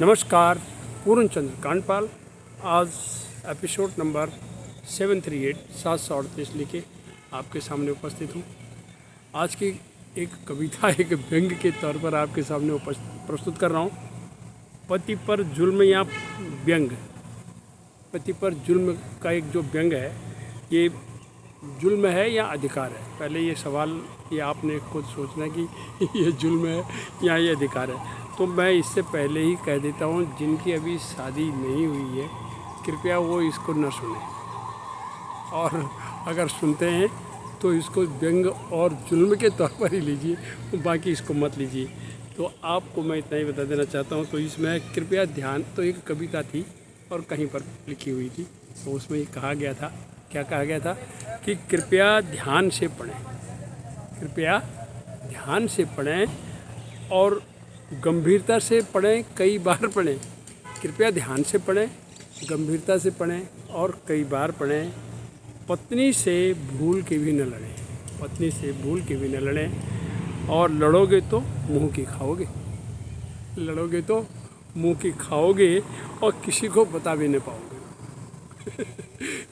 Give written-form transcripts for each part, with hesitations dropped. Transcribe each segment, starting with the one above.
नमस्कार, पूर्ण चंद्र कांडपाल। आज एपिसोड नंबर 738 लेके आपके सामने उपस्थित हूँ। आज की एक कविता एक व्यंग के तौर पर आपके सामने प्रस्तुत कर रहा हूँ। पति पर जुल्म या व्यंग। पति पर जुल्म का एक जो व्यंग है, ये जुल्म है या अधिकार है? पहले ये सवाल ये आपने खुद सोचना कि ये जुल्म है या ये अधिकार है। तो मैं इससे पहले ही कह देता हूँ, जिनकी अभी शादी नहीं हुई है कृपया वो इसको न सुने, और अगर सुनते हैं तो इसको व्यंग और जुल्म के तौर पर ही लीजिए, बाकी इसको मत लीजिए। तो आपको मैं इतना ही बता देना चाहता हूँ। तो इसमें कृपया ध्यान, तो एक कविता थी और कहीं पर लिखी हुई थी, तो उसमें ये कहा गया था, क्या कहा गया था कि कृपया ध्यान से पढ़ें, कृपया ध्यान से पढ़ें और गंभीरता से पढ़ें, कई बार पढ़ें। कृपया ध्यान से पढ़ें, गंभीरता से पढ़ें और कई बार पढ़ें। पत्नी से भूल के भी न लड़ें, पत्नी से भूल के भी न लड़ें, और लड़ोगे तो मुंह की खाओगे, लड़ोगे तो मुंह की खाओगे और किसी को बता भी नहीं पाओगे।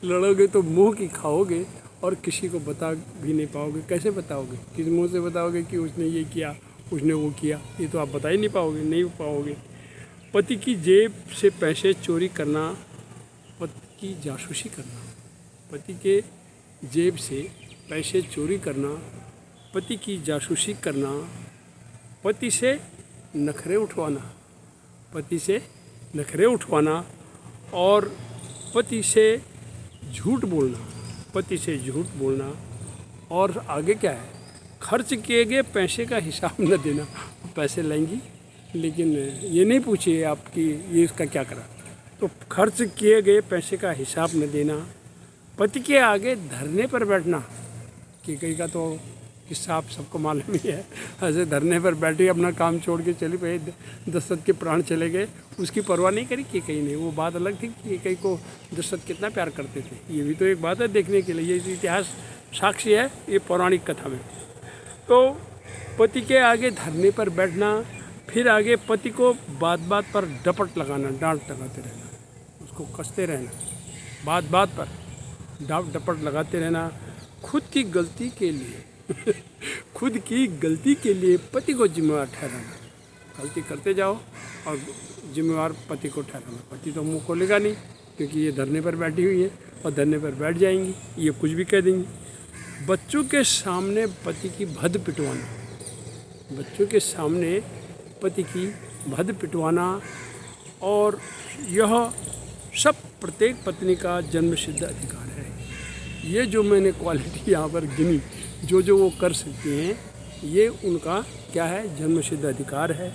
लड़ोगे तो मुंह की खाओगे और किसी को बता भी नहीं पाओगे। कैसे बताओगे? किस मुंह से बताओगे कि उसने ये किया, उसने वो किया? ये तो आप बता ही नहीं पाओगे, नहीं पाओगे। पति की जेब से पैसे चोरी करना, पति की जासूसी करना, पति के जेब से पैसे चोरी करना, पति की जासूसी करना, पति से नखरे उठवाना, पति से नखरे उठवाना और पति से झूठ बोलना, पति से झूठ बोलना। और आगे क्या है? खर्च किए गए पैसे का हिसाब न देना। पैसे लेंगी लेकिन ये नहीं पूछिए आपकी ये इसका क्या करा। तो खर्च किए गए पैसे का हिसाब न देना, पति के आगे धरने पर बैठना। कि कई का तो किस्सा आप सबको मालूम ही है, ऐसे धरने पर बैठी अपना काम छोड़ के चली गई, दशरथ के प्राण चले गए, उसकी परवाह नहीं करी कि कहीं नहीं। वो बात अलग थी कि कहीं को दशरथ कितना प्यार करते थे, ये भी तो एक बात है देखने के लिए। ये इतिहास साक्षी है ये पौराणिक कथा में। तो पति के आगे धरने पर बैठना, फिर आगे पति को बात बात पर डपट लगाना, डांट लगाते रहना, उसको कसते रहना, बात बात पर डपट लगाते रहना। खुद की गलती के लिए खुद की गलती के लिए पति को जिम्मेवार ठहराना। गलती करते जाओ और जिम्मेवार पति को ठहराना। पति तो मुँह खोलेगा नहीं, क्योंकि ये धरने पर बैठी हुई है और धरने पर बैठ जाएंगी, ये कुछ भी कह देंगी। बच्चों के सामने पति की भद पिटवाना, बच्चों के सामने पति की भद पिटवाना, और यह सब प्रत्येक पत्नी का जन्मसिद्ध अधिकार है। ये जो मैंने क्वालिटी यहाँ पर गिनी, जो वो कर सकती हैं, ये उनका क्या है? जन्मसिद्ध अधिकार है।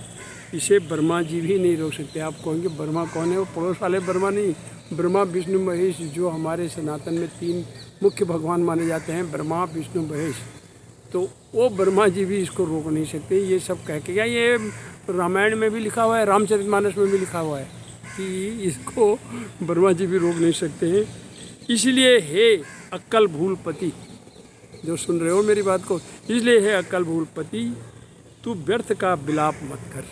इसे ब्रह्मा जी भी नहीं रोक सकते। आप कहेंगे ब्रह्मा कौन है? वो पड़ोस वाले ब्रह्मा नहीं, ब्रह्मा विष्णु महेश, जो हमारे सनातन में 3 मुख्य भगवान माने जाते हैं, ब्रह्मा विष्णु महेश। तो वो ब्रह्मा जी भी इसको रोक नहीं सकते। ये सब कह के, क्या ये रामायण में भी लिखा हुआ है, रामचरितमानस में भी लिखा हुआ है कि इसको ब्रह्मा जी भी रोक नहीं सकते हैं। इसलिए हे अक्ल भूल पति, जो सुन रहे हो मेरी बात को, इसलिए हे अक्ल भूल पति, तू व्यर्थ का विलाप मत कर।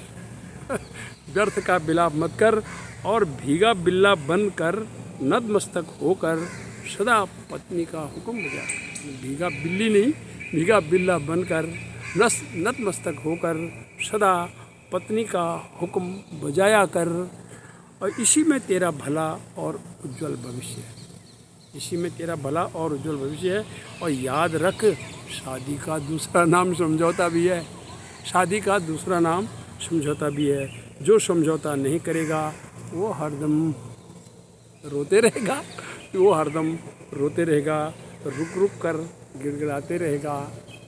व्यर्थ का विलाप मत कर और भीगा बिल्ला बनकर नतमस्तक होकर सदा पत्नी का हुक्म बजा। भीगा बिल्ली नहीं, भीगा बिल्ला बनकर नतमस्तक होकर सदा पत्नी का हुक्म बजाया कर, और इसी में तेरा भला और उज्जवल भविष्य है। इसी में तेरा भला और उज्जवल भविष्य है। और याद रख, शादी का दूसरा नाम समझौता भी है, शादी का दूसरा नाम समझौता भी है। जो समझौता नहीं करेगा वो हरदम रोते रहेगा, वो हरदम रोते रहेगा, रुक रुक कर गिड़गिड़ाते रहेगा,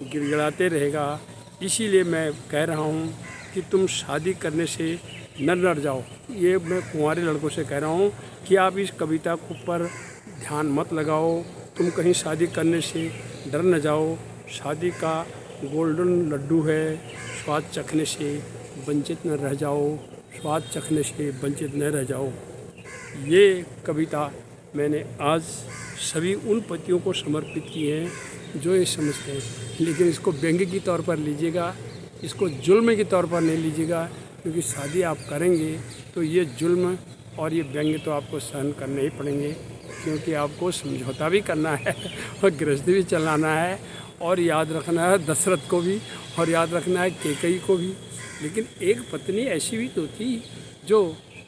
गिड़गिड़ाते रहेगा। इसीलिए मैं कह रहा हूँ कि तुम शादी करने से न डर जाओ। ये मैं कुंवारे लड़कों से कह रहा हूँ कि आप इस कविता को पर ध्यान मत लगाओ। तुम कहीं शादी करने से डर न जाओ। शादी का गोल्डन लड्डू है, स्वाद चखने से वंचित न रह जाओ, स्वाद चखने से वंचित न रह जाओ। ये कविता मैंने आज सभी उन पतियों को समर्पित की है जो ये समझते हैं। लेकिन इसको व्यंग्य के तौर पर लीजिएगा, इसको जुल्म के तौर पर नहीं लीजिएगा। क्योंकि शादी आप करेंगे तो ये जुल्म और ये व्यंग्य तो आपको सहन करने ही पड़ेंगे, क्योंकि आपको समझौता भी करना है और गृहस्थी भी चलाना है, और याद रखना है दशरथ को भी, और याद रखना है कैकेयी को भी। लेकिन एक पत्नी ऐसी भी तो थी जो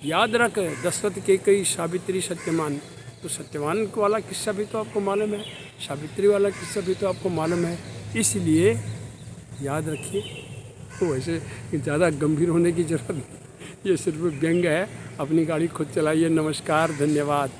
याद रख दशरथ कैकेयी सावित्री सत्यवान, तो सत्यवान वाला किस्सा भी तो आपको मालूम है, सावित्री वाला किस्सा भी तो आपको मालूम है। इसलिए याद रखिए, तो वैसे ज़्यादा गंभीर होने की ज़रूरत नहीं, ये सिर्फ व्यंग्य है। अपनी गाड़ी खुद चलाइए। नमस्कार, धन्यवाद।